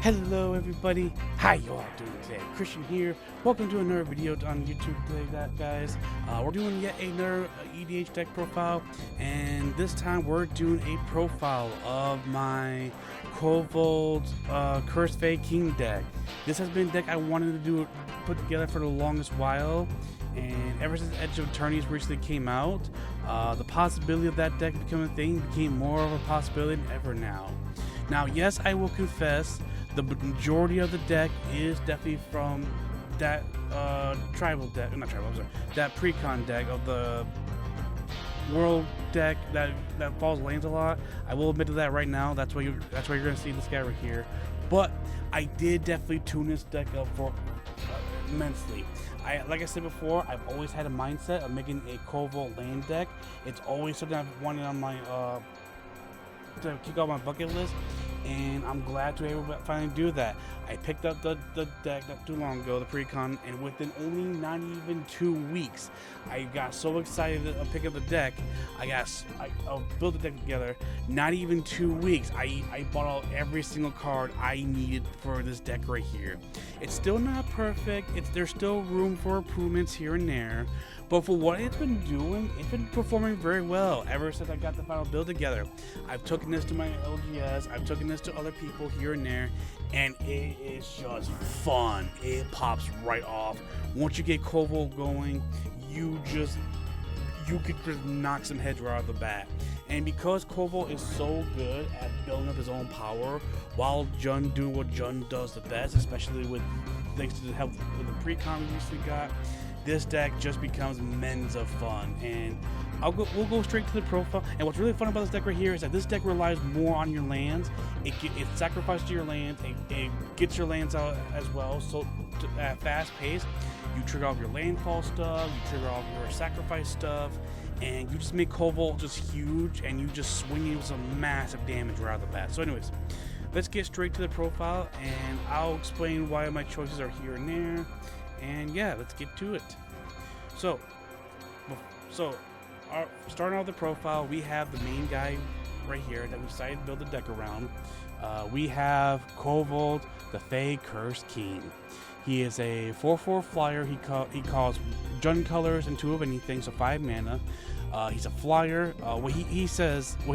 Hello everybody, how you all doing today? Christian here. Welcome to another video on YouTube today, guys. We're doing yet another EDH deck profile, and this time we're doing a profile of my Korvold Cursed Fae King deck. This has been a deck I wanted to put together for the longest while, and ever since Edge of Eternities recently came out, the possibility of that deck becoming a thing became more of a possibility than ever now. Now, yes, I will confess, the majority of the deck is definitely from that tribal deck, not tribal, I'm sorry, that precon deck of the world deck that follows lanes a lot. I will admit to that right now. That's why you're gonna see this guy right here. But I did definitely tune this deck up for immensely. Like I said before, I've always had a mindset of making a Korvold lane deck. It's always something I've wanted on my to kick off my bucket list, and I'm glad to be able to finally do that. I picked up the deck not too long ago, the precon, and within only not even 2 weeks, I got so excited to pick up the deck. I built the deck together. Not even 2 weeks, I bought out every single card I needed for this deck right here. It's still not perfect. There's still room for improvements here and there, but for what it's been doing, it's been performing very well ever since I got the final build together. I've taken this to my LGS, I've taken this to other people here and there, and it is just fun. It pops right off. Once you get Korvold going, you could just knock some heads right out of the bat. And because Korvold is so good at building up his own power, while Jund doing what Jund does the best, especially with thanks to the help with the precon we recently got, this deck just becomes immense of fun. And we'll go straight to the profile. And what's really fun about this deck right here is that this deck relies more on your lands. It sacrifices your lands. It gets your lands out as well. So at fast pace, you trigger off your landfall stuff, you trigger off your sacrifice stuff, and you just make Korvold just huge, and you just swing it with some massive damage right out of the bat. So anyways, let's get straight to the profile, and I'll explain why my choices are here and there. And yeah, let's get to it. So starting off the profile, we have the main guy right here that we decided to build the deck around. We have Korvold, the Fae-Cursed King. He is a 4/4 flyer. He calls Jund colors and 2 of anything, so 5 mana. He's a flyer. What he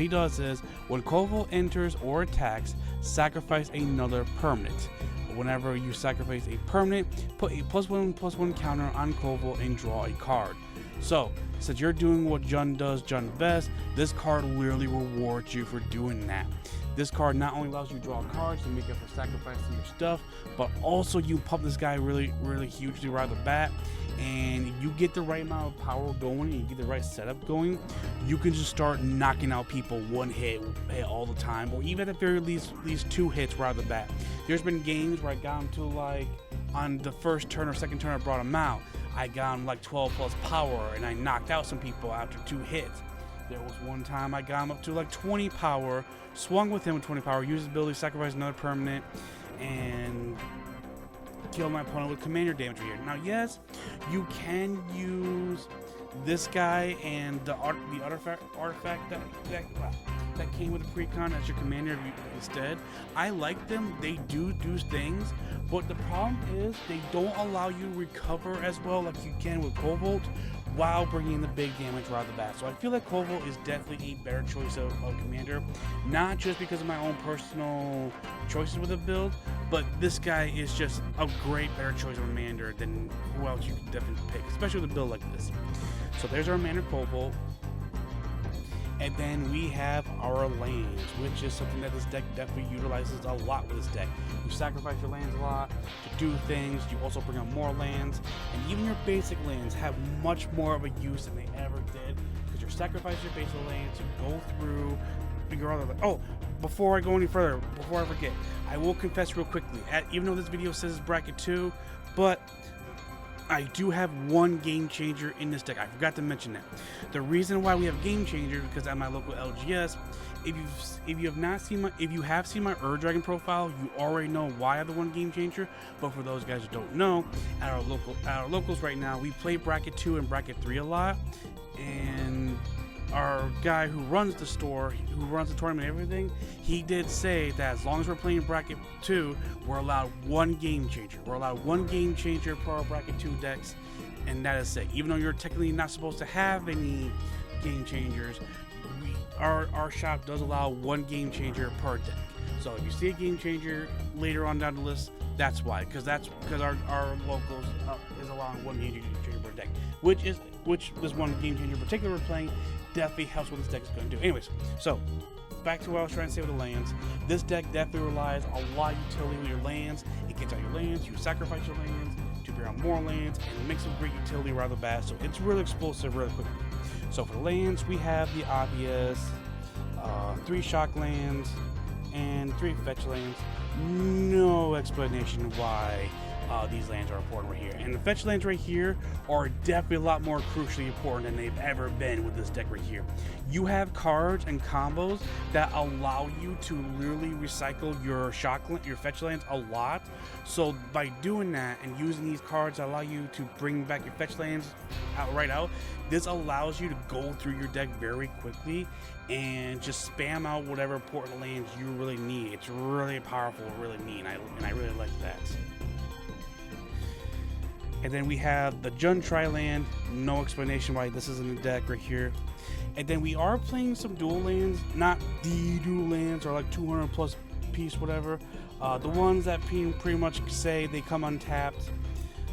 does is when Korvold enters or attacks, sacrifice another permanent. Whenever you sacrifice a permanent, put a +1/+1 counter on Korvold and draw a card. So, since you're doing what Jund does Jund best, this card literally rewards you for doing that. This card not only allows you to draw cards to make up for sacrificing your stuff, but also you pump this guy really hugely right off the bat, and you get the right amount of power going and you get the right setup going, you can just start knocking out people one hit all the time, or even at the very least 2 hits right off the bat. There's been games where I got him to, like, on the first turn or second turn I brought him out, I got him like 12 plus power, and I knocked out some people after 2 hits. There was one time I got him up to like 20 power, swung with him with 20 power, used his ability to sacrifice another permanent, and kill my opponent with commander damage here. Now, yes, you can use this guy and the artifact that came with the precon as your commander instead. I like them. They do things, but the problem is they don't allow you to recover as well like you can with Korvold, while bringing the big damage right off the bat. So I feel like Korvold is definitely a better choice of commander, not just because of my own personal choices with the build, but this guy is just a better choice of commander than who else you can definitely pick, especially with a build like this. So there's our commander Korvold. And then we have our lands, which is something that this deck definitely utilizes a lot with this deck. You sacrifice your lands a lot to do things. You also bring up more lands, and even your basic lands have much more of a use than they ever did, because you're sacrificing your basic lands to go through, figure out. Oh, before I go any further, before I forget, I will confess real quickly. Even though this video says it's bracket 2, but I do have one game changer in this deck. I forgot to mention that. The reason why we have game changer because at my local LGS, if you have seen my Dragon profile, you already know why I have the one game changer. But for those guys who don't know, at our locals right now, we play bracket 2 and bracket 3 a lot, and our guy who runs the store, who runs the tournament and everything, he did say that as long as we're playing bracket 2, we're allowed one game changer. We're allowed one game changer per our bracket 2 decks, and that is it. Even though you're technically not supposed to have any game changers, our shop does allow one game changer per deck. So if you see a game changer later on down the list, that's why, because our locals is allowing one game changer per deck, which this one game changer in particular we're playing definitely helps what this deck is going to do. Anyways, so back to what I was trying to say with the lands. This deck definitely relies a lot of utility with your lands. It gets out your lands, you sacrifice your lands to bring out more lands, and make some great utility right off the bat. So it's really explosive really quickly. So for the lands, we have the obvious 3 shock lands and 3 fetch lands. No explanation why these lands are important right here. And the fetch lands right here are definitely a lot more crucially important than they've ever been with this deck right here. You have cards and combos that allow you to literally recycle your fetch lands a lot. So by doing that and using these cards that allow you to bring back your fetch lands out, this allows you to go through your deck very quickly and just spam out whatever important lands you really need. It's really powerful, really neat, and I really like that. And then we have the Jund Tri-land, no explanation why this is in the deck right here. And then we are playing some dual lands, not the dual lands or like 200 plus piece, whatever. The ones that pretty much say they come untapped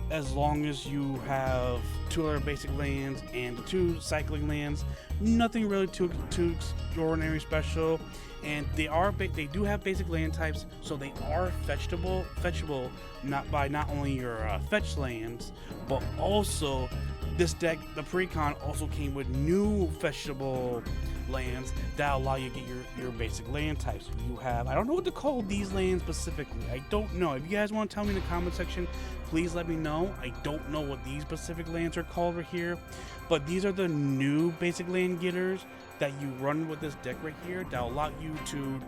as long as you have 2 other basic lands and the 2 cycling lands. Nothing really too extraordinary special. And they do have basic land types, so they are fetchable not only your fetch lands, but also this deck, the Precon, also came with new fetchable lands that allow you to get your basic land types. You have, I don't know what to call these lands specifically. I don't know. If you guys want to tell me in the comment section, please let me know. I don't know what these specific lands are called right here, but these are the new basic land getters that you run with this deck right here that allow you to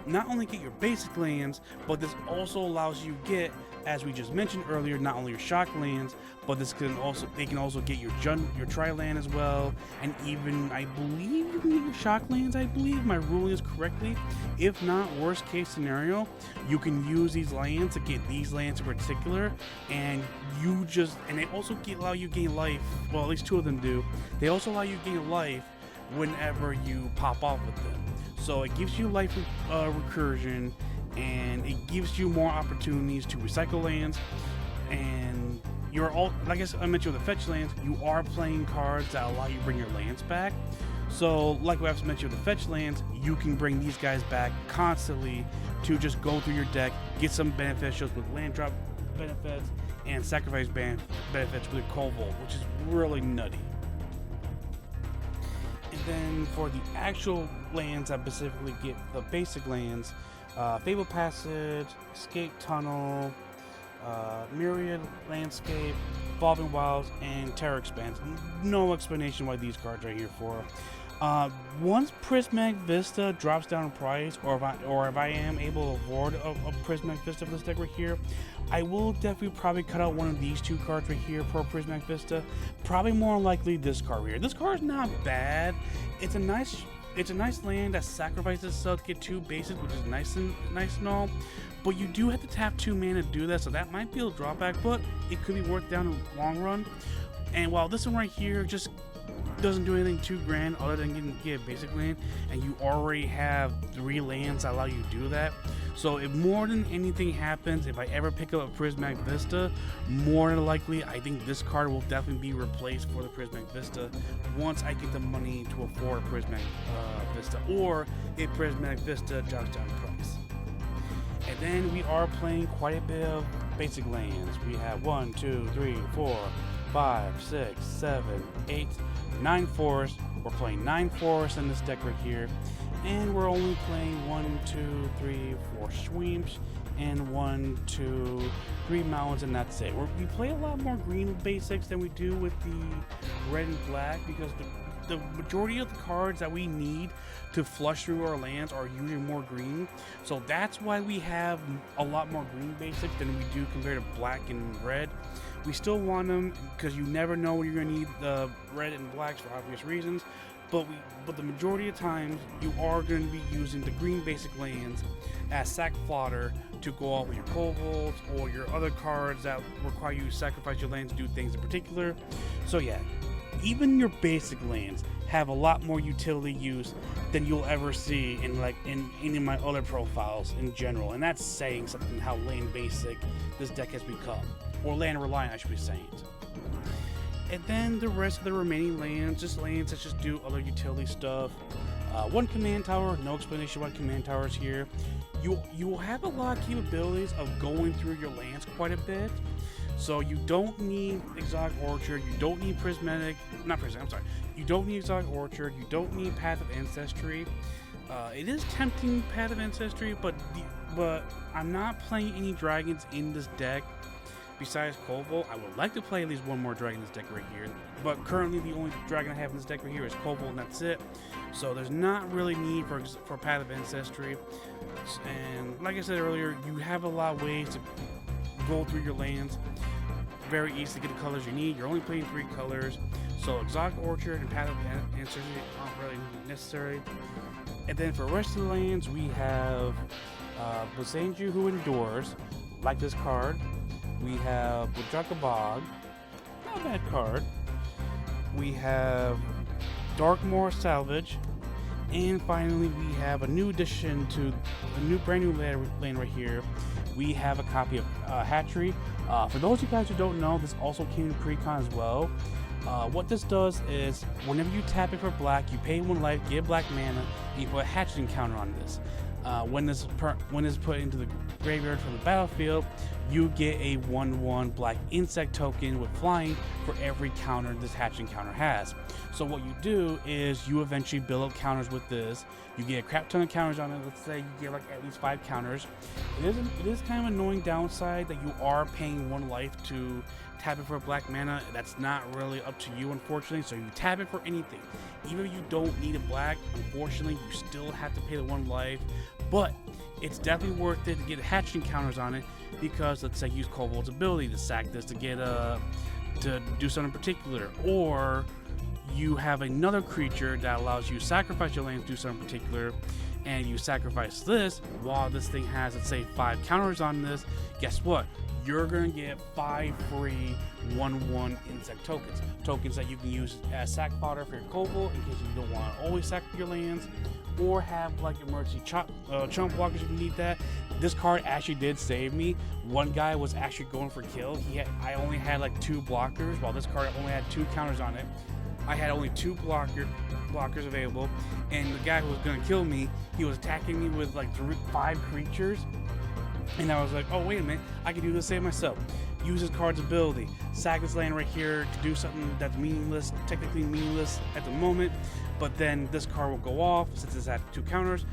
not only get your basic lands, but this also allows you get, as we just mentioned earlier, not only your shock lands, but they can also get your tri-land as well, and even I believe you can get your shock lands. I believe my ruling is correctly. If not, worst case scenario, you can use these lands to get these lands in particular, and they also allow you to gain life. Well, at least 2 of them do. They also allow you to gain life whenever you pop off with them. So it gives you life recursion, and it gives you more opportunities to recycle lands. And you're all, like I mentioned with the fetch lands, you are playing cards that allow you to bring your lands back. So like what I've mentioned with the fetch lands, you can bring these guys back constantly to just go through your deck, get some beneficials with land drop benefits and sacrifice benefits with Korvold, which is really nutty. Then for the actual lands that specifically get the basic lands, Fabled Passage, Escape Tunnel, Myraid Landscape, Evolving Wilds, and Terra Expanse. No explanation why these cards are here for. Once Prismatic Vista drops down in price, or if I am able to afford a Prismatic Vista for this deck right here, I will definitely probably cut out one of these 2 cards right here per Prismatic Vista. Probably more likely this card right here. This card is not bad. It's a nice land that sacrifices itself to get 2 basics, which is nice and all. But you do have to tap 2 mana to do that, so that might be a drawback, but it could be worth down in the long run. And while this one right here just doesn't do anything too grand other than get a basic land, and you already have 3 lands that allow you to do that. So if more than anything happens, if I ever pick up a Prismatic Vista, more than likely I think this card will definitely be replaced for the Prismatic Vista once I get the money to afford a Prismatic Vista, or if Prismatic Vista drops down in price. And then we are playing quite a bit of basic lands. We have 1, 2, 3, 4, 5, 6, 7, 8, 9 forests. We're playing 9 forests in this deck right here, and we're only playing 1, 2, 3, 4 sweeps and 1, 2, 3 mountains, and that's it. We play a lot more green basics than we do with the red and black, because the majority of the cards that we need to flush through our lands are usually more green. So that's why we have a lot more green basics than we do compared to black and red. We still want them because you never know when you're going to need the red and blacks for obvious reasons. but the majority of times you are going to be using the green basic lands as sack fodder to go off with your Korvolds or your other cards that require you to sacrifice your lands to do things in particular. So yeah, even your basic lands have a lot more utility use than you'll ever see in any of my other profiles in general, and that's saying something how land basic this deck has become, or land reliant I should be saying. And then the rest of the remaining lands that just do other utility stuff. One command tower, no explanation why command towers here. You will have a lot of capabilities of going through your lands quite a bit. So you don't need Exotic Orchard, you don't need you don't need Exotic Orchard, you don't need Path of Ancestry. It is tempting Path of Ancestry, but I'm not playing any dragons in this deck besides Korvold. I would like to play at least one more dragon in this deck right here, but currently the only dragon I have in this deck right here is Korvold, and that's it. So there's not really need for Path of Ancestry. And like I said earlier, you have a lot of ways to go through your lands very easy to get the colors you need. You're only playing 3 colors, so Exotic Orchard and Path of Ancestry aren't really necessary. And then for the rest of the lands, we have Boseiju, who endures, like this card. We have Bojuka Bog, not a bad card. We have Darkmor Salvage, and finally we have a new addition to a brand new land right here. We have a copy of Hatchery. For those of you guys who don't know, this also came in pre-con as well. What this does is, whenever you tap it for black, you pay 1 life, get black mana, and you put a hatching counter on this. When this is put into the graveyard from the battlefield, you get a 1/1 black insect token with flying for every counter this hatching counter has. So what you do is you eventually build up counters with this. You get a crap ton of counters on it. Let's say you get like at least 5 counters. It is kind of an annoying downside that you are paying 1 life to tap it for black mana. That's not really up to you, unfortunately. So you tap it for anything. Even if you don't need a black, unfortunately, you still have to pay the 1 life. But it's definitely worth it to get hatching counters on it, because let's say use Korvold's ability to sack this to get to do something in particular, or you have another creature that allows you to sacrifice your land to do something in particular, and you sacrifice this while this thing has, let's say, 5 counters on this. Guess what? You're gonna get 5 free 1/1 insect tokens that you can use as sack fodder for your Korvold in case you don't want to always sack your lands, or have like emergency chump blockers if you need that. This card actually did save me. One guy was actually going for kill. I only had like 2 blockers, while this card only had 2 counters on it. I had only 2 blockers available, and the guy who was gonna kill me, he was attacking me with like 5 creatures. And I was like, oh wait a minute, I can do the same myself. Use this card's ability, sack this land right here to do something that's meaningless, technically meaningless at the moment, but then this card will go off since it's at 2 counters.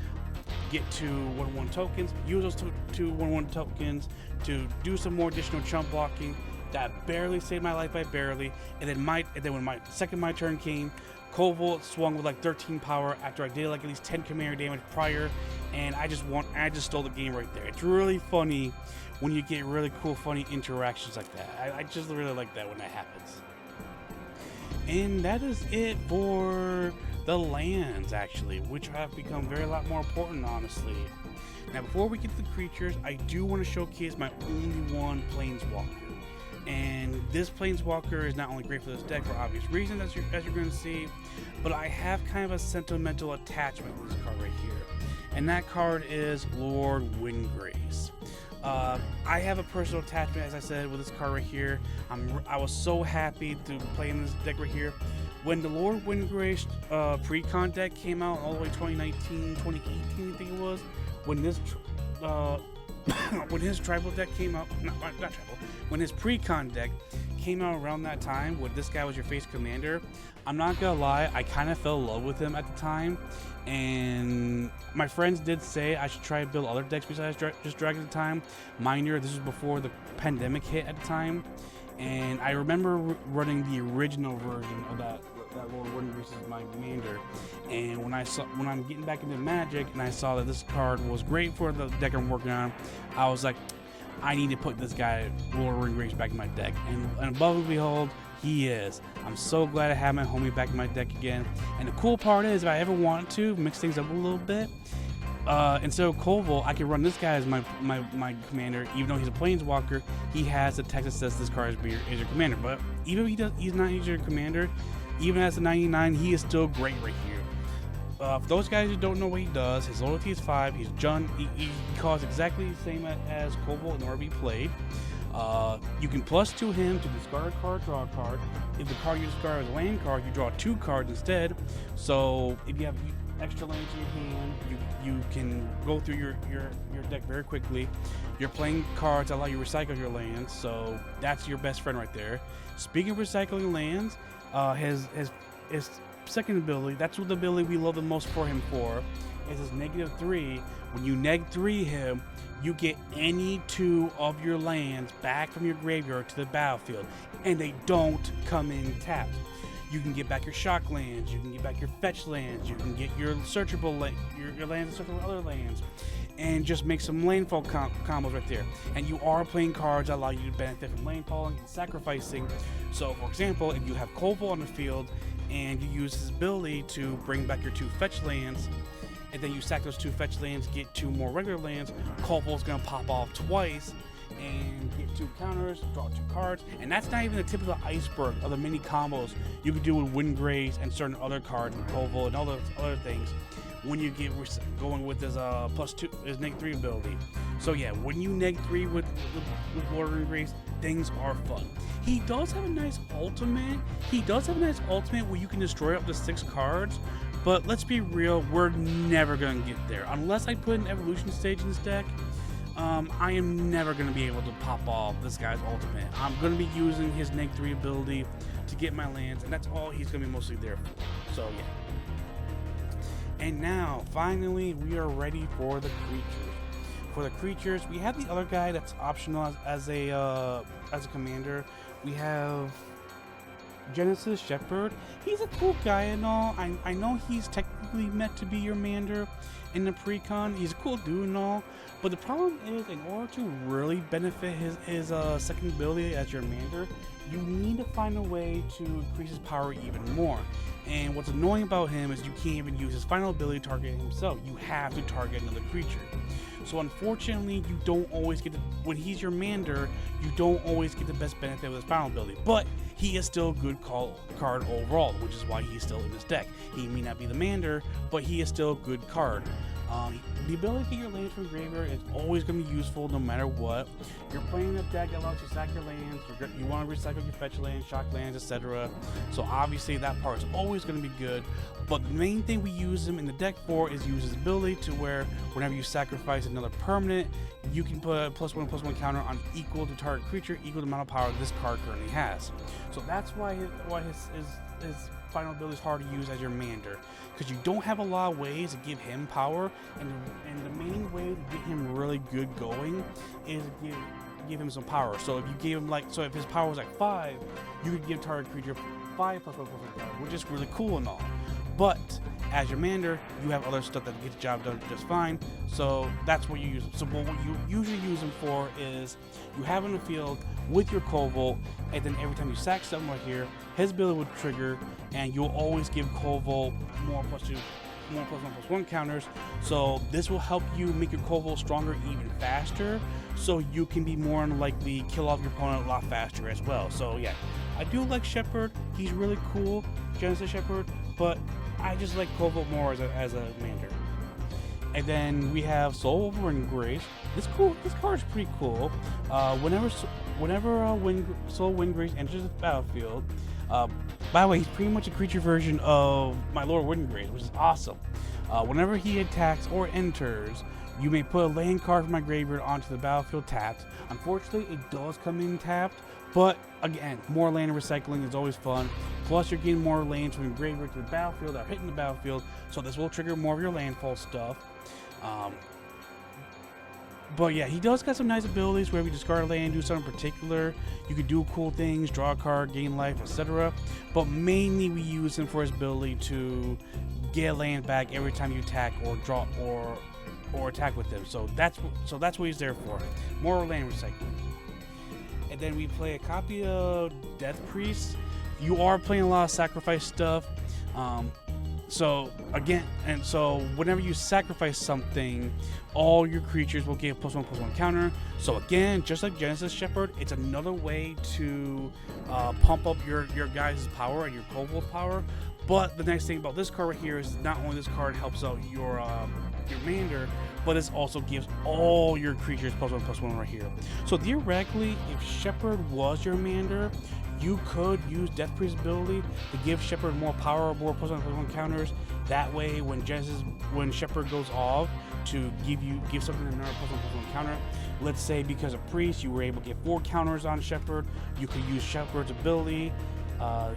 Get 2 1/1 tokens, use those 2 1/1 tokens to do some more additional chump blocking. That barely saved my life by barely, and then when my turn came, Korvold swung with like 13 power after I did like at least 10 commander damage prior, and I just stole the game right there. It's really funny when you get really cool, funny interactions like that. I just really like that when that happens. And that is it for the lands, actually, which have become a lot more important, honestly. Now, before we get to the creatures, I do want to showcase my only one Planeswalker. And this Planeswalker is not only great for this deck for obvious reasons, as you're going to see, but I have kind of a sentimental attachment with this card right here. And that card is Lord Windgrace. I have a personal attachment, as I said, with this card right here. I was so happy to play in this deck right here. When the Lord Windgrace pre-con deck came out all the way 2019, 2018, I think it was, when this when his tribal deck came out, not tribal, when his pre-con deck came out around that time, when this guy was your face commander, I'm not gonna lie, I kind of fell in love with him at the time, and my friends did say I should try to build other decks besides just Dragon at the time. Mind you, this was before the pandemic hit at the time, and I remember running the original version of that Lord Windgrace is my commander, and when I'm getting back into Magic and I saw that this card was great for the deck I'm working on, I was like, I need to put this guy Lord Windgrace back in my deck, and above and behold, He is. I'm so glad I have my homie back in my deck again. And the cool part is, if I ever want to mix things up a little bit, instead of Korvold, I can run this guy as my commander. Even though he's a planeswalker, he has the text that says this card is your commander. But even if he's not your commander, even as a 99, he is still great right here. For those guys who don't know what he does, his loyalty is 5. He's he costs exactly the same as Korvold in order to be played. You can +2 him to discard a card, draw a card. If the card you discard is a land card, you draw 2 cards instead. So if you have extra lands in your hand, you can go through your deck very quickly. You're playing cards that allow you to recycle your lands, so that's your best friend right there. Speaking of recycling lands, his second ability, that's what the ability we love the most for him for, is his -3. When you -3 him, you get any 2 of your lands back from your graveyard to the battlefield, and they don't come in tapped. You can get back your shock lands, you can get back your fetch lands, you can get your searchable your lands and searchable other lands, and just make some landfall combos right there. And you are playing cards that allow you to benefit from landfalling and sacrificing. So, for example, if you have Korvold on the field and you use his ability to bring back your 2 fetch lands, and then you sack those 2 fetch lands, get 2 more regular lands, Korvold's gonna pop off twice and get 2 counters, draw 2 cards, and that's not even the tip of the iceberg of the mini combos you can do with Windgrace and certain other cards with Korvold and all those other things when you get going with his +2, his -3 ability. So yeah, when you -3 with Windgrace, things are fun. He does have a nice ultimate. Where you can destroy up to 6 cards, but let's be real, we're never gonna get there unless I put an evolution stage in this deck. I am never going to be able to pop off this guy's ultimate. I'm going to be using his -3 ability to get my lands, and that's all he's going to be mostly there for. So yeah. And now, finally, we are ready for the creatures. For the creatures, we have the other guy that's optional as a commander. We have Genesis Shepherd. He's a cool guy and all. I know he's technically meant to be your Mander in the pre-con. He's a cool dude and all. But the problem is, in order to really benefit his second ability as your Mander, you need to find a way to increase his power even more. And what's annoying about him is you can't even use his final ability to target himself. You have to target another creature. So unfortunately, you don't always get when he's your Mander, you don't always get the best benefit with his final ability. But he is still a good card overall, which is why he's still in this deck. He may not be the Mander, but he is still a good card. The ability to get your lands from graveyard is always going to be useful no matter what. You're playing a deck that allows you to sack your lands, you want to recycle your fetch lands, shock lands, etc. So obviously that part is always going to be good. But the main thing we use him in the deck for is use his ability to where whenever you sacrifice another permanent, you can put a +1/+1 counter on equal to target creature, equal to the amount of power this card currently has. So that's why his final ability is hard to use as your Mander, because you don't have a lot of ways to give him power, and the main way to get him really good going is to give him some power. So if you gave him if his power was 5, you could give target creature 5 +1/+1 power, which is really cool and all. But as your Mander, you have other stuff that gets the job done just fine. So that's what you use. So what you usually use him for is you have him in the field with your Korvold, and then every time you sack something right here, his ability would trigger, and you'll always give Korvold more +1/+1 counters. So this will help you make your Korvold stronger even faster, so you can be more likely kill off your opponent a lot faster as well. So yeah, I do like Shepherd. He's really cool, Genesis Shepherd, but I just like Korvold more as a Mander. And then we have Soul Windgrace. This card is pretty cool. Whenever Soul Windgrace enters the battlefield, by the way, he's pretty much a creature version of my Lord Windgrace, which is awesome. Whenever he attacks or enters, you may put a land card from my graveyard onto the battlefield tapped. Unfortunately, it does come in tapped, but again, more land recycling is always fun. Plus, you're getting more lands from your graveyard to the battlefield that are hitting the battlefield, so this will trigger more of your landfall stuff. But yeah, he does got some nice abilities where if you discard a land, do something particular, you can do cool things, draw a card, gain life, etc. But mainly we use him for his ability to get land back every time you attack or draw or attack with him. So that's what he's there for. More land recycling. And then we play a copy of Death Priest. you are playing a lot of sacrifice stuff. So whenever you sacrifice something, all your creatures will get +1/+1 counter. So again, just like Genesis Shepherd, it's another way to pump up your guys' power and your Korvold power. But the nice thing about this card right here is not only this card helps out your Mander, but it also gives all your creatures +1/+1 right here. So theoretically, if Shepherd was your Mander, you could use Death Priest's ability to give Shepherd more power, more +1/+1 counters. That way, when Shepherd goes off, to give something another +1/+1 counter. Let's say because of Priest, you were able to get 4 counters on Shepherd. You could use Shepherd's ability.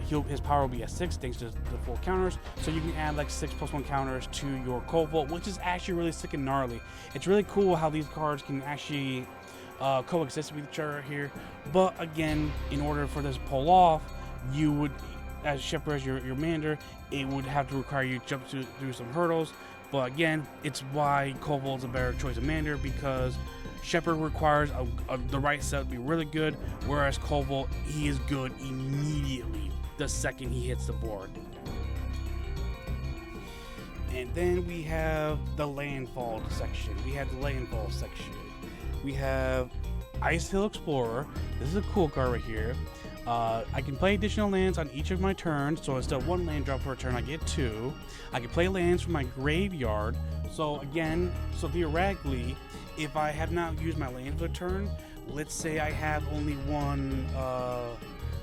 His power will be at 6 thanks to the 4 counters. So you can add like 6 +1 counters to your Korvold, which is actually really sick and gnarly. It's really cool how these cards can actually coexist with each other here. But again, in order for this to pull off, you would, as Shepherd, as your Mander, it would have to require you to jump through some hurdles. But again, it's why Korvold's a better choice of Mander, because Shepherd requires the right set to be really good, whereas Korvold, he is good immediately the second he hits the board. And then we have the landfall section. We have Icetill Explorer. This is a cool card right here. I can play additional lands on each of my turns, so instead of 1 land drop per turn, I get 2. I can play lands from my graveyard. So theoretically, if I have not used my land for the turn, let's say I have only one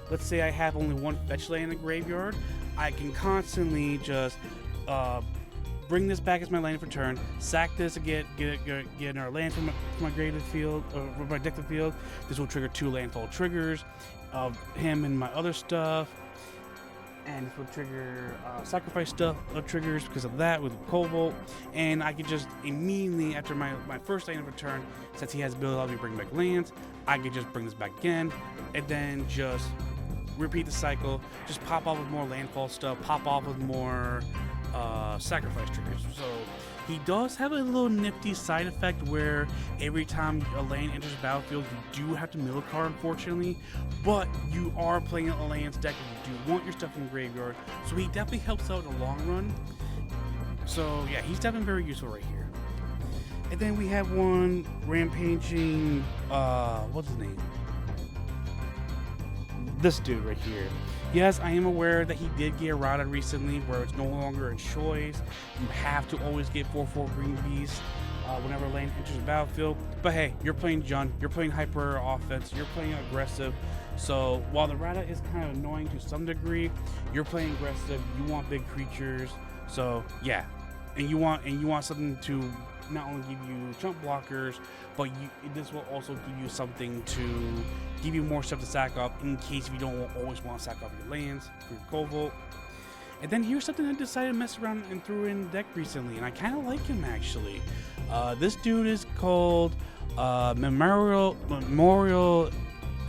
fetch land in the graveyard, I can constantly just bring this back as my land for turn, sack this to get another land from my graded field, or from my deck of field. This will trigger 2 landfall triggers of him and my other stuff, and this will trigger sacrifice stuff triggers because of that with Korvold. And I can just immediately, after my first land of turn, since he has the ability to allow me to bring back lands, I can just bring this back again, and then just repeat the cycle. Just pop off with more landfall stuff, pop off with more sacrifice triggers. So he does have a little nifty side effect where every time a land enters the battlefield, you do have to mill a card, unfortunately, but you are playing a lands deck and you do want your stuff in the graveyard, so he definitely helps out in the long run. So yeah, he's definitely very useful right here. And then we have one rampaging, what's his name? This dude right here. Yes, I am aware that he did get errata recently, where it's no longer a choice. You have to always get 4/4 green beast whenever land enters the battlefield. But hey, you're playing Jund, you're playing hyper offense, you're playing aggressive. So while the errata is kind of annoying to some degree, you're playing aggressive. You want big creatures. So yeah, and you want something to not only give you jump blockers, but this will also give you something to give you more stuff to sack up in case you don't always want to sack up your lands for your Korvold. And then here's something I decided to mess around and threw in the deck recently, and I kind of like him actually. This dude is called Memorial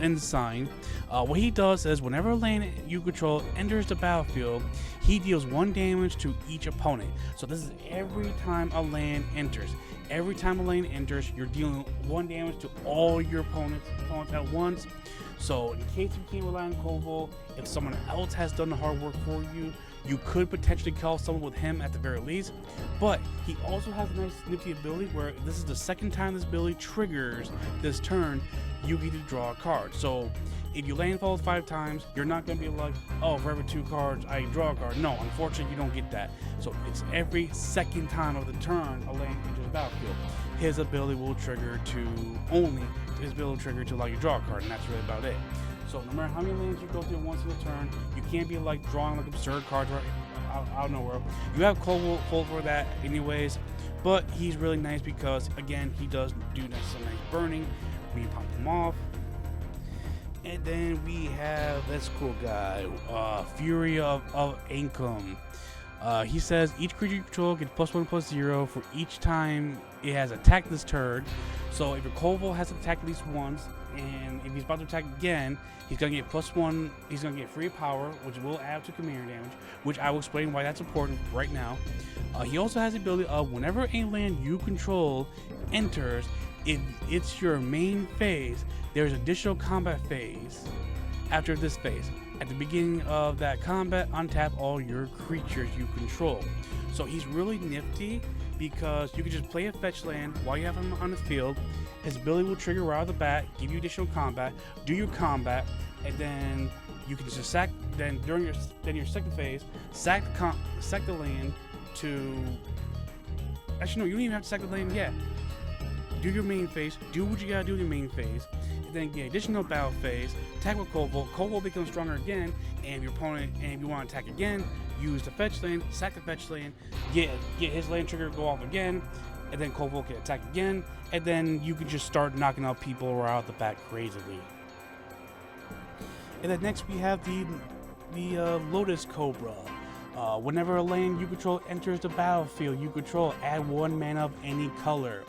Ensign. What he does is whenever a land you control enters the battlefield, he deals 1 damage to each opponent. So this is every time a land enters. Every time a land enters, you're dealing 1 damage to all your opponents at once. So in case you can't rely on Korvold, if someone else has done the hard work for you, you could potentially kill someone with him at the very least. But he also has a nice nifty ability where this is the second time this ability triggers this turn, you get to draw a card. So if you landfall 5 times, you're not going to be like, oh, for every 2 cards, I draw a card. No, unfortunately, you don't get that. So it's every second time of the turn a land enters the battlefield. His ability will trigger to allow you to draw a card, and that's really about it. So no matter how many lands you go through once in a turn, you can't be like drawing like absurd cards right out of nowhere. You have Korvold for that anyways, but he's really nice because, again, he does do some nice burning when you pop him off. And then we have this cool guy, Fury of Ancom. He says each creature you control gets +1/+0 for each time it has attacked this turn. So if your Korvold has attacked at least once, and if he's about to attack again, he's going to get +1. He's going to get free power, which will add to commander damage, which I will explain why that's important right now. He also has the ability of whenever a land you control enters, if it's your main phase, there's additional combat phase after this phase. At the beginning of that combat, untap all your creatures you control. So he's really nifty because you can just play a fetch land while you have him on the field. His ability will trigger right out of the bat, give you additional combat, do your combat, and then you can just sack. Then during your second phase, sack the land to. Actually, no, you don't even have to sack the land yet. Do your main phase, do what you gotta do in your main phase, and then get additional battle phase, attack with Korvold. Korvold becomes stronger again, and your opponent, and if you want to attack again, use the fetch land, sack the fetch land, get his land trigger go off again, and then Korvold can attack again, and then you can just start knocking out people right out the bat crazily. And then next we have the Lotus Cobra. Whenever a land you control enters the battlefield you control, add 1 mana of any color.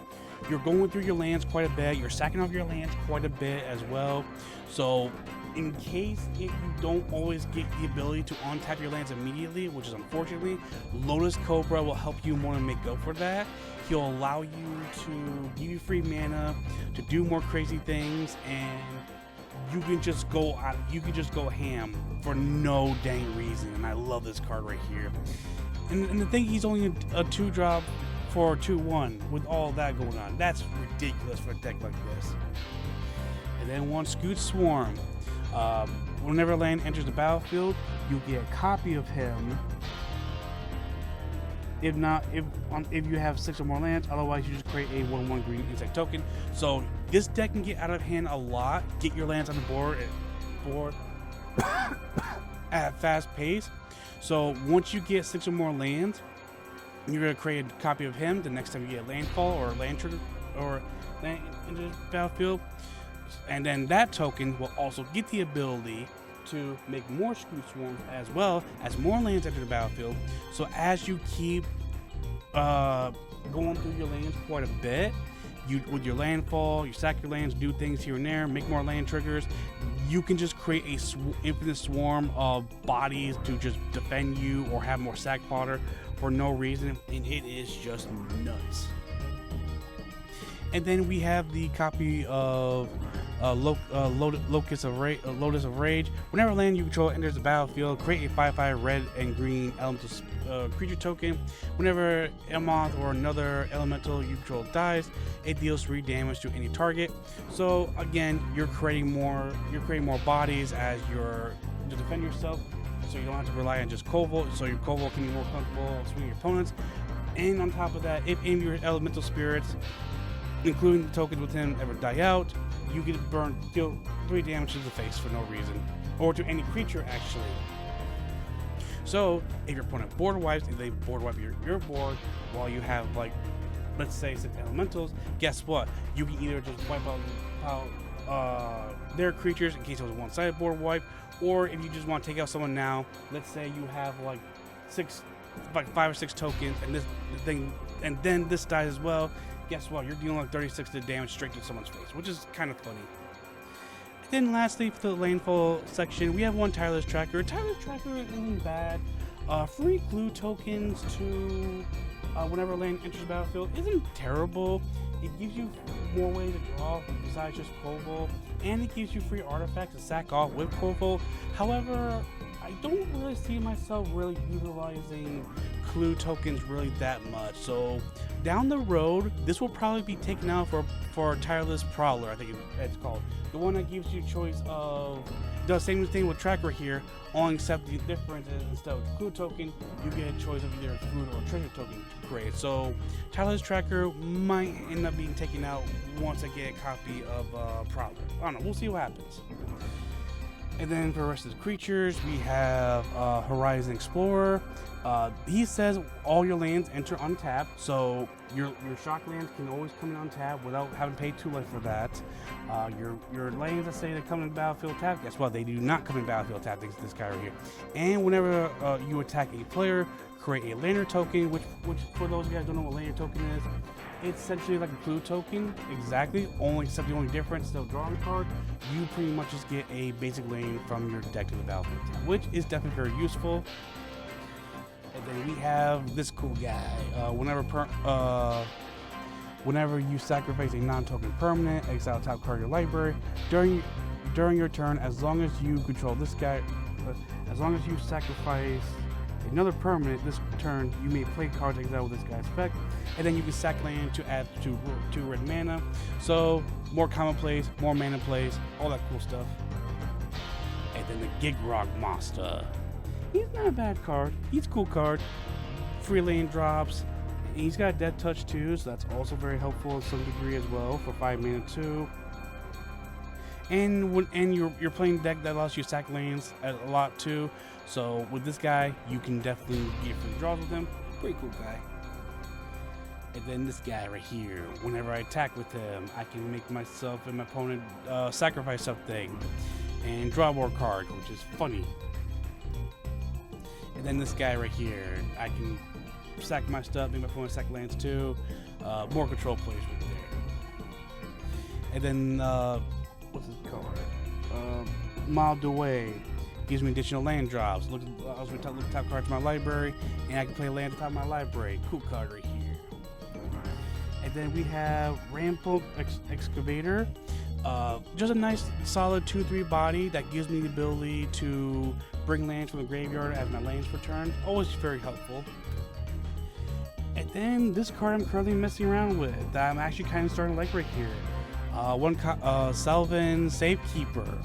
You're going through your lands quite a bit, you're sacking off your lands quite a bit as well. So in case if you don't always get the ability to untap your lands immediately, which is unfortunately, Lotus Cobra will help you more to make up for that. He'll allow you to give you free mana, to do more crazy things, and you can just go ham for no dang reason. And I love this card right here. And the thing, he's only a 2-drop for 2/1 with all that going on. That's ridiculous for a deck like this. And then one Scoot Swarm. Whenever a land enters the battlefield, you get a copy of him. If you have 6 or more lands, otherwise you just create a 1/1 green insect token. So this deck can get out of hand a lot. Get your lands on the board at a fast pace. So once you get 6 or more lands, you're gonna create a copy of him. The next time you get landfall or land trigger or land into the battlefield, and then that token will also get the ability to make more Scoot Swarms as well as more lands enter the battlefield. So as you keep going through your lands quite a bit, with your landfall, you sack your lands, do things here and there, make more land triggers, you can just create a infinite swarm of bodies to just defend you or have more sack fodder for no reason, and it is just nuts. And then we have the copy of Lotus of Rage. Whenever a land you control enters the battlefield, create a 5/5 red and green elemental creature token. Whenever a moth or another elemental you control dies, it deals 3 damage to any target. So again, you're creating more bodies as to defend yourself. So you don't have to rely on just Korvold. So your Korvold can be more comfortable swinging your opponents. And on top of that, if any of your elemental spirits, including the tokens with him, ever die out, you get deal 3 damage to the face for no reason, or to any creature actually. So if your opponent board wipes, and they board wipe your board while you have, like, let's say 6 elementals, guess what? You can either just wipe out their creatures in case it was a one-sided board wipe, or if you just want to take out someone now, let's say you have like 5 or 6 tokens, and then this dies as well. Guess what? You're dealing like 36 to damage straight to someone's face, which is kind of funny. And then lastly, for the landfall section, we have one Tireless Tracker. Tireless Tracker isn't bad. Free clue tokens to whenever land enters the battlefield isn't terrible. It gives you more ways to draw besides just Korvold, and it gives you free artifacts to sack off with Korvold. However, I don't really see myself really utilizing clue tokens really that much. So down the road, this will probably be taken out for Tireless Prowler, I think it's called. The one that gives you choice of, does the same thing with Tracker here, only except the difference is instead of the clue token, you get a choice of either a food or a treasure token to create. So Tireless Tracker might end up being taken out once I get a copy of Prowler. I don't know, we'll see what happens. And then for the rest of the creatures, we have Horizon Explorer. He says all your lands enter untapped, so your shock lands can always come in untapped without having to pay 2 life for that. Your lands that say they come in battlefield tapped, guess what? They do not come in battlefield tapped. This guy right here. And whenever you attack a player, create a lander token, which for those of you guys who don't know what lander token is, it's essentially like a clue token, exactly, except the only difference, instead of drawing a card, you pretty much just get a basic lane from your deck to the battlefield, which is definitely very useful. And then we have this cool guy. Whenever you sacrifice a non-token permanent, exile top card of your library during your turn, as long as you control this guy but as long as you sacrifice another permanent this turn, you may play cards exile with this guy's effect, and then you can sack land to add two red mana. So more common plays, more mana plays, all that cool stuff. And then the Gitrog Monster. He's not a bad card. He's a cool card. Free lane drops. And he's got Death Touch too, so that's also very helpful to some degree as well for 5 mana too. And when you're playing a deck that allows you to sack lanes a lot too. So with this guy, you can definitely get free draws with him. Pretty cool guy. And then this guy right here, whenever I attack with him, I can make myself and my opponent sacrifice something and draw more cards, which is funny. And then this guy right here, I can sack my stuff, make my opponent sack lands too. More control plays right there. And then what's it called? Mild Away gives me additional land drops. Look at the top cards of my library, and I can play land on top of my library. Cool card right here. And then we have Rampant Excavator. Just a nice solid 2/3 body that gives me the ability to bring lands from the graveyard as my lands for turn. Always very helpful. And then this card I'm currently messing around with that I'm actually kind of starting to like right here. Selvin Safekeeper.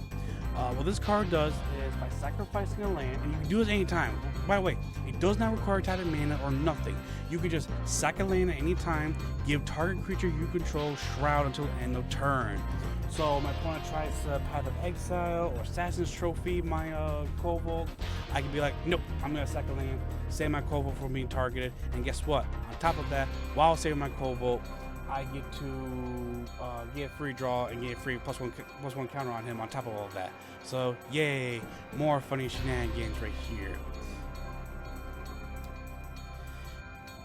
What this card does is by sacrificing a land, and you can do this anytime. By the way, it does not require tapped mana or nothing. You can just sack a land at any time, give target creature you control Shroud until the end of turn. So my opponent tries to Path of Exile or Assassin's Trophy my Korvold. I can be like, nope, I'm going to sack a land, save my Korvold from being targeted, and guess what? On top of that, while saving my Korvold, I get to get free draw and get free +1 counter on him on top of all of that. So yay, more funny shenanigans right here.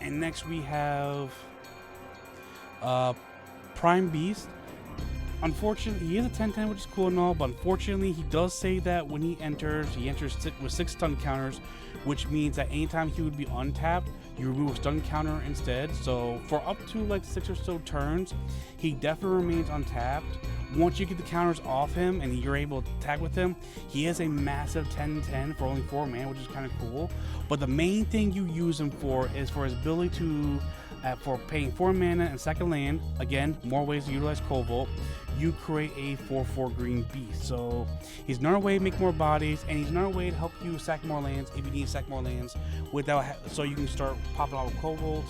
And next we have Prime Beast. Unfortunately, he is a 10/10, which is cool and all, but unfortunately, he does say that when he enters with 6 stun counters, which means that anytime he would be untapped, you remove a stun counter instead. So for up to like 6 or so turns, he definitely remains untapped. Once you get the counters off him and you're able to attack with him, he has a massive 10/10 for only 4 mana, which is kind of cool. But the main thing you use him for is for his ability to, for paying 4 mana and second land. Again, more ways to utilize Korvold. You create a 4/4 green beast. So he's another way to make more bodies, and he's another way to help you sack more lands if you need to sack more lands without so you can start popping out with Korvold.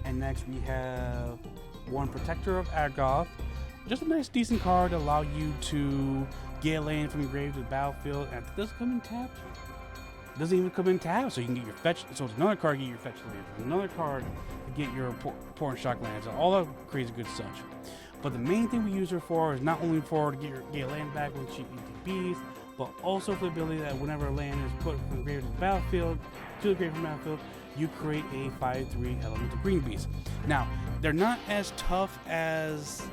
And next we have one Protector of Argoth. Just a nice decent card to allow you to get a land from your grave to the battlefield, and it doesn't come in tapped. It doesn't even come in tapped, so you can get your fetch. So it's another card to get your fetch lands. It's another card to get your pour and shock lands. All that crazy good stuff. But the main thing we use her for is not only for to get land back when she ETBs, but also for the ability that whenever a land is put from the grave to the battlefield, you create a 5/3 elemental green beast. Now, they're not as tough as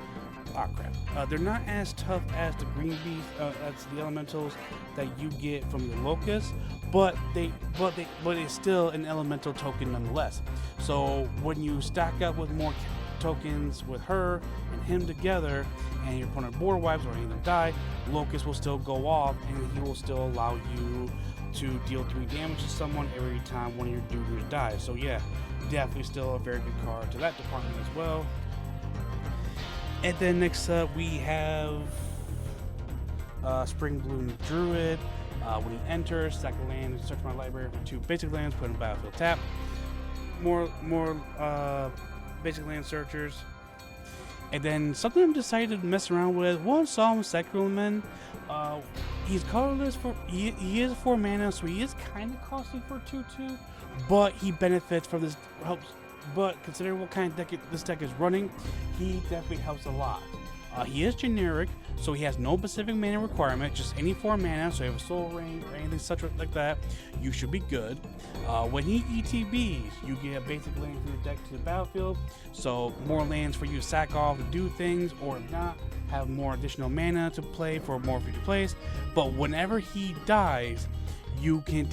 they're not as tough as the green beast, that's the elementals that you get from your locust, but it's still an elemental token nonetheless. So when you stack up with more tokens with her and him together, and your opponent board wipes or any of them die, locust will still go off, and he will still allow you to deal 3 damage to someone every time one of your dugers dies. So yeah, definitely still a very good card to that department as well. And then next up we have Spring Bloom Druid. When he enters, sack a land, search my library for 2 basic lands, put in battlefield tap. More basic land searchers. And then something I'm decided to mess around with was Solemn Sacrament. He's colorless he is 4 mana, so he is kind of costly for 2/2, but he benefits from this helps. But considering what kind of deck this deck is running, he definitely helps a lot. He is generic, so he has no specific mana requirement, just any 4 mana, so you have a Soul Ring or anything such like that, you should be good. When he ETBs, you get a basic land from your deck to the battlefield, so more lands for you to sack off to do things, or if not, have more additional mana to play for more future plays. But whenever he dies, you can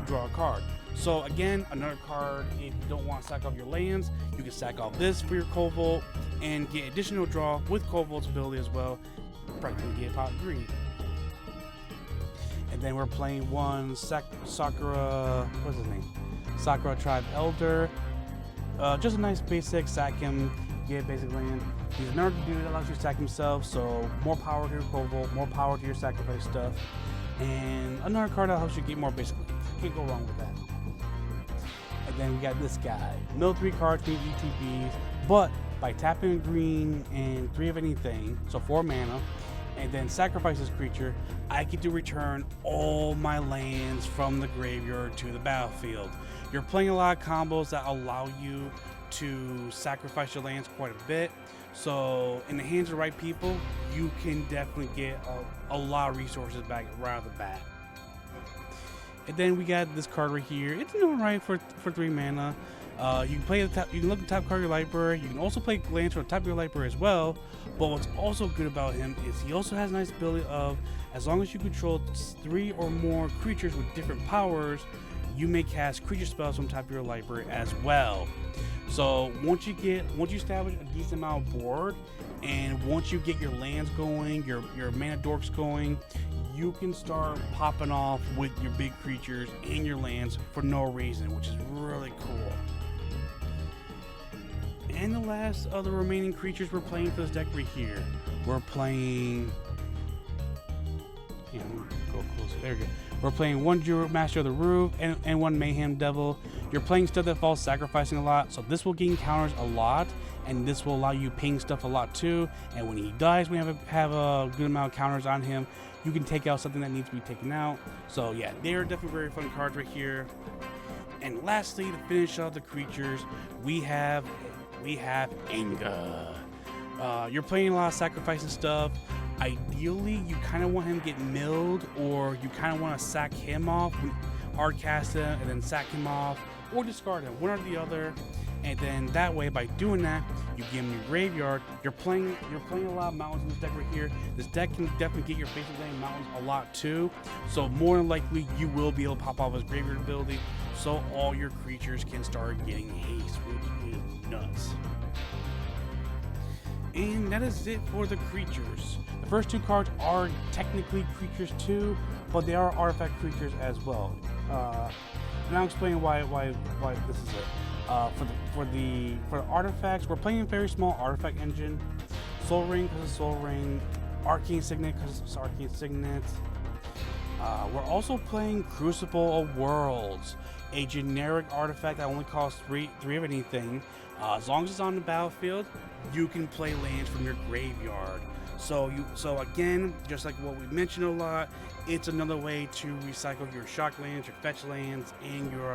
draw a card. So again, another card, if you don't want to sack off your lands, you can sack off this for your Korvold and get additional draw with Korvold's ability as well. Practically get pot green. And And then we're playing one Sakura, what's his name? Sakura Tribe Elder. Just a nice basic sack him, get basic land. He's another dude that allows you to sack himself, so more power to your Korvold, more power to your sacrifice stuff. And another card that helps you get more basic land. Can't go wrong with that. And then we got this guy. Mill 3 cards, 3 ETBs, but by tapping green and 3 of anything, so 4 mana, and then sacrifice this creature, I get to return all my lands from the graveyard to the battlefield. You're playing a lot of combos that allow you to sacrifice your lands quite a bit. So in the hands of the right people, you can definitely get a lot of resources back right off the bat. And then we got this card right here. It's alright for 3 mana. You can play the top. You can look at the top card of your library. You can also play lands from the top of your library as well. But what's also good about him is he also has a nice ability of, as long as you control 3 or more creatures with different powers, you may cast creature spells from the top of your library as well. So once you establish a decent amount of board, and once you get your lands going, your mana dorks going, you can start popping off with your big creatures and your lands for no reason, which is really cool. And the last of the remaining creatures we're playing for this deck right here, we're playing. Yeah, go closer. There we go. We're playing one Master of the Roof and one Mayhem Devil. You're playing stuff that falls sacrificing a lot, so this will gain counters a lot, and this will allow you ping stuff a lot too. And when he dies, we have a good amount of counters on him. You can take out something that needs to be taken out. So yeah, they're definitely very fun cards right here. And lastly, to finish off the creatures, we have Inga. You're playing a lot of sacrificing stuff. Ideally, you kind of want him to get milled, or you kind of want to sack him off, hard cast him, and then sack him off, or discard him, one or the other. And then that way, by doing that, you give him your graveyard. You're playing a lot of mountains in this deck right here. This deck can definitely get your basic lane mountains a lot too. So more than likely, you will be able to pop off his graveyard ability, so all your creatures can start getting haste, which is nuts. And that is it for the creatures. The first 2 cards are technically creatures too, but they are artifact creatures as well. And I'll explain why this is it. For the artifacts, we're playing a very small artifact engine. Soul Ring because it's Soul Ring, Arcane Signet because it's Arcane Signet. We're also playing Crucible of Worlds, a generic artifact that only costs 3 of anything. As long as it's on the battlefield, you can play lands from your graveyard. So again, just like what we mentioned a lot, it's another way to recycle your shock lands, your fetch lands, and your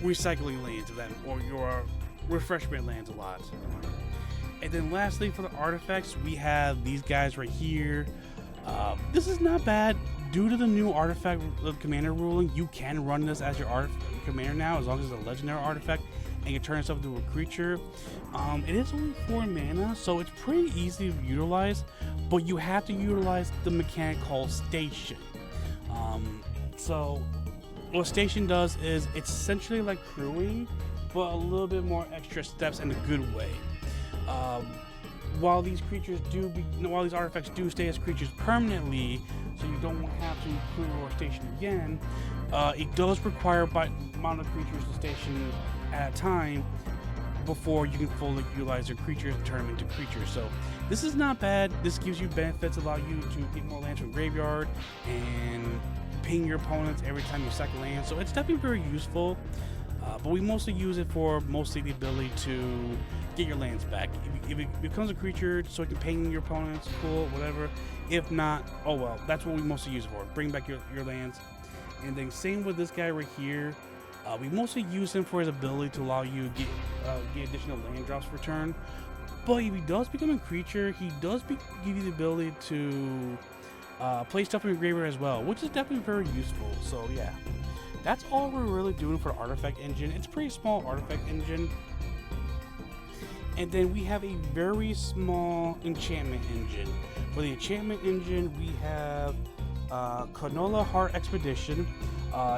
recycling lands, or your refreshment lands a lot. And then lastly, for the artifacts, we have these guys right here. This is not bad. Due to the new artifact commander ruling, you can run this as your commander now, as long as it's a legendary artifact and you turn yourself into a creature. It is only 4 mana, so it's pretty easy to utilize, but you have to utilize the mechanic called Station. So what Station does is it's essentially like crewing, but a little bit more extra steps in a good way. While these artifacts do stay as creatures permanently, so you don't have to crew or station again, it does require by amount of creatures to station at a time before you can fully utilize your creatures and turn them into creatures. So this is not bad. This gives you benefits, allow you to get more lands from graveyard and ping your opponents every time you sack a land. So it's definitely very useful. But we mostly use it for the ability to get your lands back. If it becomes a creature so it can ping your opponents, cool, whatever. If not, oh well, that's what we mostly use it for. Bring back your lands. And then same with this guy right here. We mostly use him for his ability to allow you to get additional land drops for turn. But if he does become a creature, he does give you the ability to play stuff in your graveyard as well, which is definitely very useful. So yeah. That's all we're really doing for Artifact Engine. It's a pretty small Artifact Engine. And then we have a very small Enchantment Engine. For the Enchantment Engine, we have Konola Heart Expedition.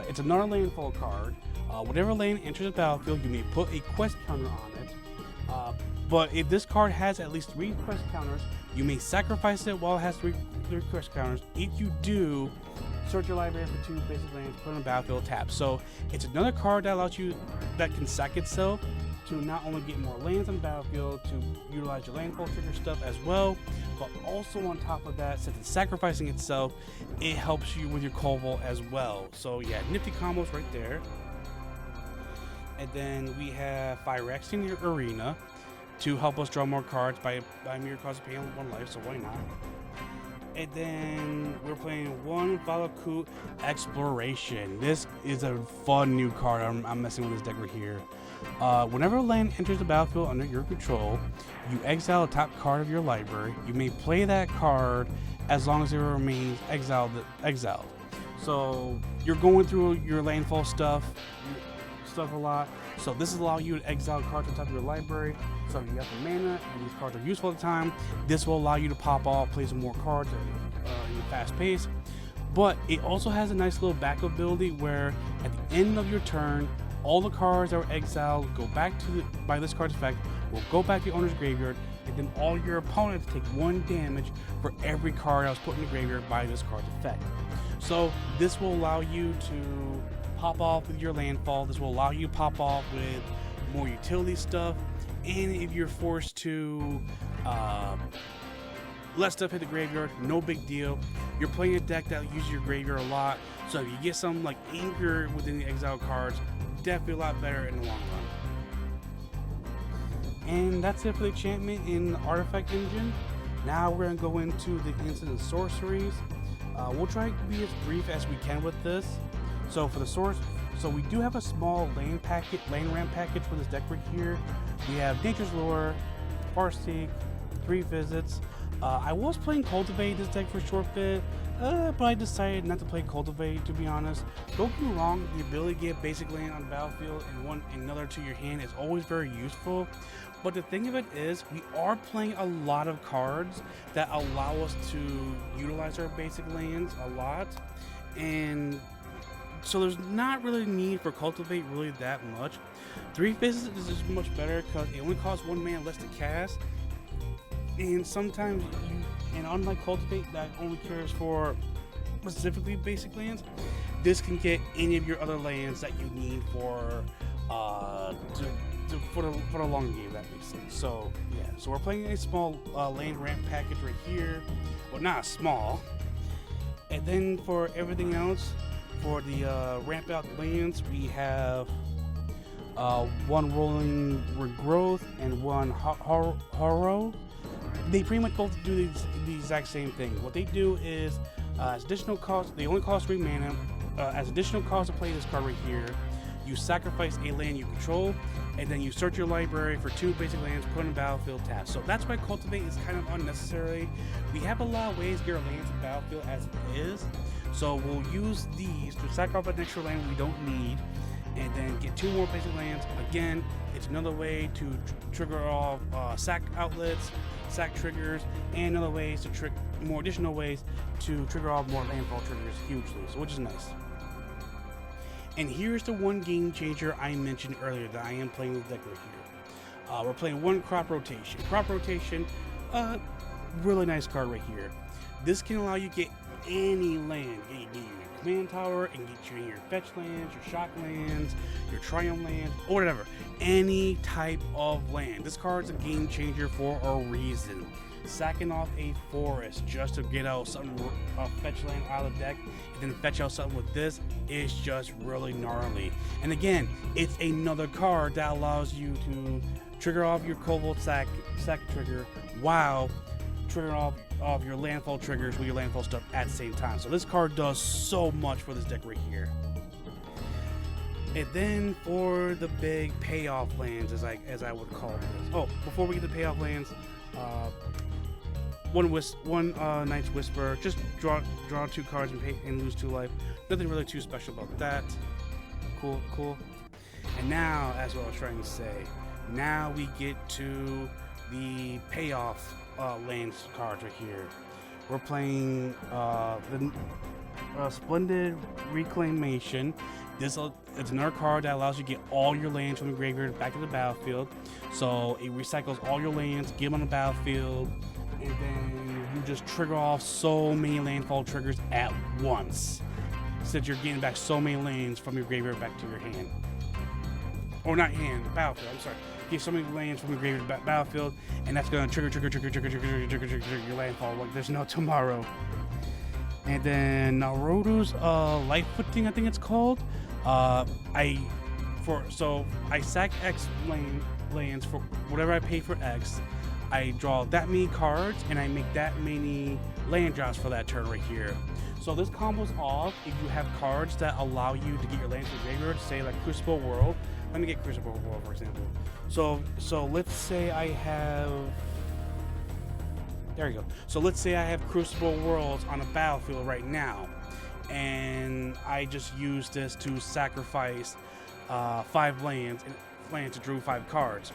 It's another landfall card. Whatever land enters the battlefield, you may put a quest counter on it. But if this card has at least 3 quest counters, you may sacrifice it while it has 3 quest counters. If you do, search your library for 2 basic lands, put on the battlefield, tap. So it's another card that allows you, that can sack itself to not only get more lands on the battlefield, to utilize your landfall trigger stuff as well, but also on top of that, since it's sacrificing itself, it helps you with your Korvold as well. So yeah, nifty combos right there. And then we have Phyrex in your arena to help us draw more cards by mere cost of paying 1 life, so why not? And then we're playing 1 Fae-Cursed Exploration. This is a fun new card. I'm messing with this deck right here. Whenever a land enters the battlefield under your control, you exile a top card of your library. You may play that card as long as it remains exiled. So you're going through your landfall stuff a lot. So this will allow you to exile cards on top of your library. So if you have the mana and these cards are useful at the time, this will allow you to pop off, play some more cards in a fast pace. But it also has a nice little backup ability where at the end of your turn, all the cards that were exiled go back to by this card's effect will go back to the owner's graveyard, and then all your opponents take 1 damage for every card that was put in the graveyard by this card's effect. So this will allow you to pop off with your landfall. This will allow you to pop off with more utility stuff, and if you're forced to let stuff hit the graveyard, no big deal. You're playing a deck that uses your graveyard a lot, so if you get something like Anger within the exile cards, definitely a lot better in the long run. And that's it for the enchantment in the artifact engine. Now we're going to go into the instant and sorceries. We'll try to be as brief as we can with this. So for the source, so we do have a small land ramp package for this deck right here. We have Nature's Lure, Farseek, 3 visits. I was playing Cultivate this deck for a short bit, but I decided not to play Cultivate, to be honest. Don't get me wrong, the ability to get basic land on the battlefield and another to your hand is always very useful. But the thing of it is, we are playing a lot of cards that allow us to utilize our basic lands a lot, and so there's not really a need for Cultivate really that much. 3 visits is just much better because it only costs 1 mana less to cast, and sometimes and unlike Cultivate that only cares for specifically basic lands, this can get any of your other lands that you need for the long game, if that makes sense. So yeah, so we're playing a small land ramp package right here. Well, not small. And then for everything else, for the ramp out lands, we have 1 Rolling Regrowth and 1 Horror. They pretty much both do the exact same thing. What they do is, as additional cost, they only cost 3 mana. As additional cost to play this card right here, you sacrifice a land you control, and then you search your library for 2 basic lands, put in the battlefield, tap. So that's why Cultivate is kind of unnecessary. We have a lot of ways to get our lands in the battlefield as it is, so we'll use these to sack off an extra land we don't need, and then get 2 more basic lands. Again, it's another way to trigger off sack outlets, sack triggers, and other ways to more additional ways to trigger off more landfall triggers hugely, so which is nice. And here's the one game changer I mentioned earlier that I am playing with deck right here. We're playing 1 Crop Rotation. Crop Rotation, really nice card right here. This can allow you to get any land. You get your command tower and get your fetch lands, your shock lands, your triumph lands, or whatever. Any type of land. This card's a game changer for a reason. Sacking off a forest just to get out something, fetch land out of the deck, and then fetch out something with this is just really gnarly. And again, it's another card that allows you to trigger off your Korvold sack trigger while triggering off your landfall triggers with your landfall stuff at the same time. So this card does so much for this deck right here. And then for the big payoff lands, as I would call this. Oh, before we get to payoff lands, one Night's Whisper. Just draw 2 cards and lose 2 life. Nothing really too special about that. Cool. And now, as what I was trying to say, now we get to the payoff lands cards right here. We're playing Splendid Reclamation. It's another card that allows you to get all your lands from the graveyard back to the battlefield. So it recycles all your lands, get them on the battlefield, and then you just trigger off so many landfall triggers at once. Since you're getting back so many lands from your graveyard back to your hand. Or not hand, battlefield, I'm sorry. Get so many lands from your graveyard back battlefield, and that's gonna trigger your landfall like there's no tomorrow. And then Naruto's Light Footing, I think it's called. I sack X lands for whatever I pay for X. I draw that many cards and I make that many land drops for that turn right here. So this combos off if you have cards that allow you to get your lands from the graveyard, say like Crucible World. Let me get Crucible World for example. So let's say I have. There you go. So let's say I have Crucible Worlds on a battlefield right now, and I just use this to sacrifice 5 lands to draw 5 cards.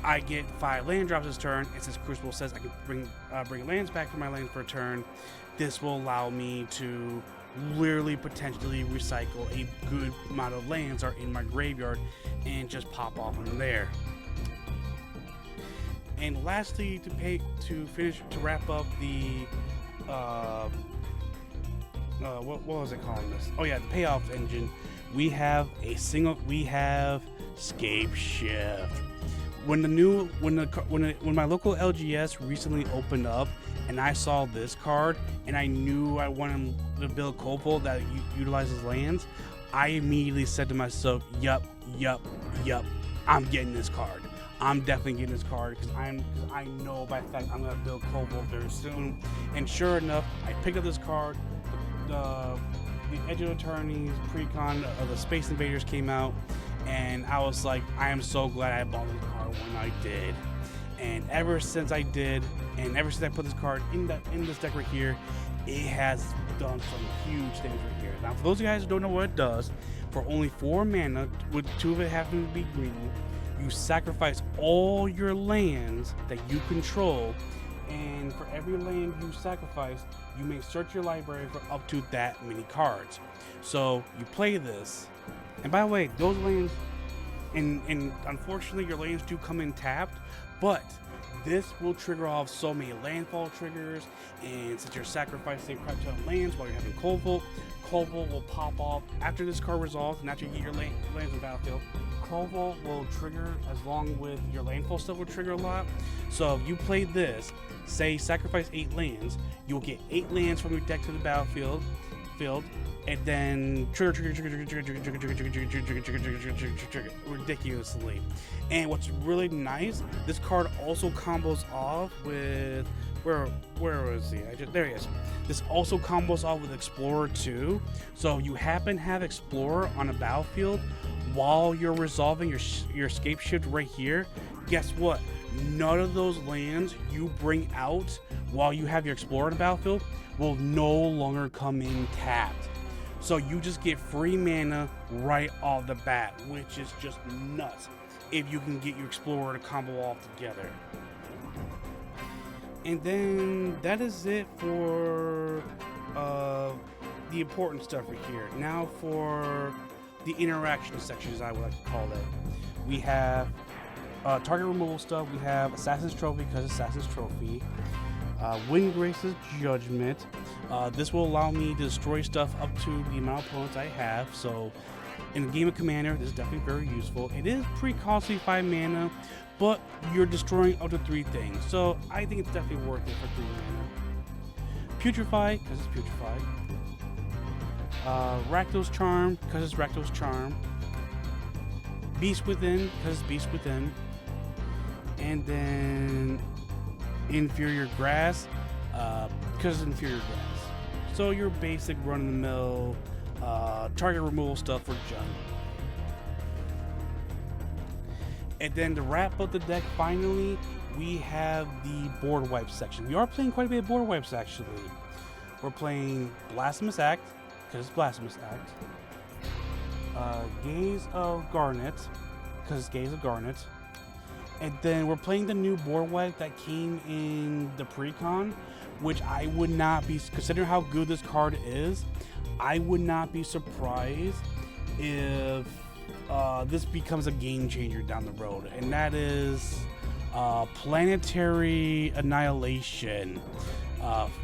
I get 5 land drops this turn, and since Crucible says I can bring lands back from my land for a turn, this will allow me to literally potentially recycle a good amount of lands that are in my graveyard and just pop off from there. And lastly, to wrap up the what was it calling this? Oh yeah, the payoff engine. We have Scape Shift. When my local LGS recently opened up, and I saw this card, and I knew I wanted to build Korvold that utilizes lands, I immediately said to myself, "Yup, I'm getting this card. I'm definitely getting this card because I know by fact I'm gonna build Korvold very soon." And sure enough, I picked up this card. The Edge of Eternity's Precon of the Space Invaders came out, and I was like, I am so glad I bought this card when I did. And ever since I did, and ever since I put this card in this deck right here, it has done some huge things right here. Now, for those of you guys who don't know what it does, for only 4 mana, with 2 of it having to be green, you sacrifice all your lands that you control, and for every land you sacrifice, you may search your library for up to that many cards. So you play this, and by the way, those lands, and unfortunately your lands do come in tapped, but this will trigger off so many landfall triggers, and since you're sacrificing crap ton of lands while you're having Korvold will pop off after this card resolves, and after you get your lands in the battlefield. Korvold will trigger as long with your landfall stuff will trigger a lot. So if you play this, say sacrifice 8 lands, you'll get 8 lands from your deck to the battlefield, and then trigger ridiculously. And what's really nice, this card also combos off with where is he? There he is. This also combos off with Explorer too. So you happen to have Explorer on a battlefield while you're resolving your escape shift right here. Guess what? None of those lands you bring out while you have your Explorer on the battlefield will no longer come in tapped. So you just get free mana right off the bat, which is just nuts if you can get your Explorer to combo off together. And then that is it for the important stuff right here. Now for the interaction sections, I would like to call it. We have target removal stuff. We have Assassin's Trophy because Assassin's Trophy. Windgrace's Judgment. This will allow me to destroy stuff up to the amount of opponents I have. So in a game of Commander, this is definitely very useful. It is pretty costly, 5 mana, but you're destroying up to 3 things. So I think it's definitely worth it for 3 mana. Putrefy, because it's Putrefy. Rakdos Charm, because it's Rakdos Charm. Beast Within, because it's Beast Within. And then Inferior Grass, because it's Inferior Grass. So your basic run-of-the-mill target removal stuff for Jun. And then to wrap up the deck, finally, we have the board wipe section. We are playing quite a bit of board wipes, actually. We're playing Blasphemous Act, because it's Blasphemous Act. Gaze of Garnet, because it's Gaze of Garnet. And then we're playing the new board wipe that came in the pre-con, which I would not be, considering how good this card is, I would not be surprised if this becomes a game changer down the road. And that is Planetary Annihilation.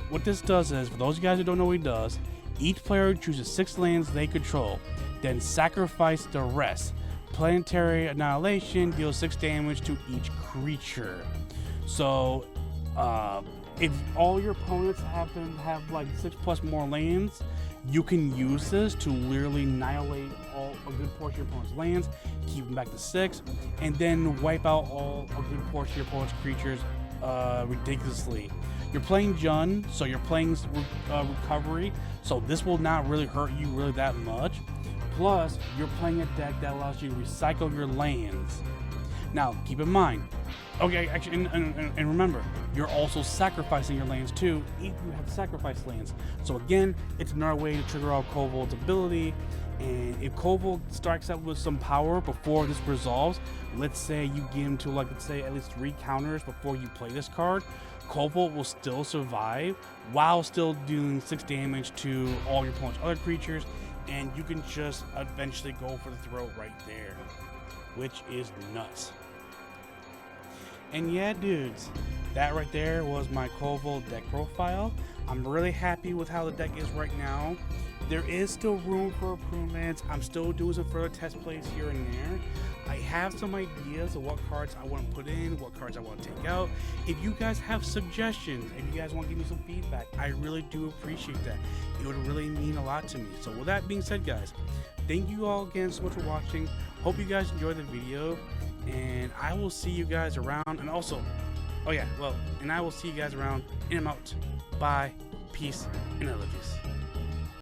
What this does is, for those of you guys who don't know what it does, each player chooses 6 lands they control, then sacrifice the rest. Planetary Annihilation deals 6 damage to each creature. So if all your opponents happen to have like 6+ more lands, you can use this to literally annihilate a good portion of your opponent's lands, keep them back to 6, and then wipe out a good portion of your opponent's creatures ridiculously. You're playing Jund, so you're playing Recovery, so this will not really hurt you really that much. Plus, you're playing a deck that allows you to recycle your lands. Now, keep in mind, okay, actually, and remember, you're also sacrificing your lands too if you have sacrificed lands. So again, it's another way to trigger out Korvold's ability. And if Korvold strikes out with some power before this resolves, let's say you give him to, like, let's say at least 3 counters before you play this card, Korvold will still survive while still doing 6 damage to all your opponent's other creatures, and you can just eventually go for the throat right there, which is nuts. And yeah, dudes, that right there was my Korvold deck profile. I'm really happy with how the deck is right now. There is still room for improvements. I'm still doing some further test plays here and there. I have some ideas of what cards I want to put in, what cards I want to take out. If you guys have suggestions, if you guys want to give me some feedback, I really do appreciate that. It would really mean a lot to me. So with that being said, guys, thank you all again so much for watching. Hope you guys enjoyed the video, and I will see you guys around. And also, I will see you guys around, and I'm out. Bye, peace, and I love yous.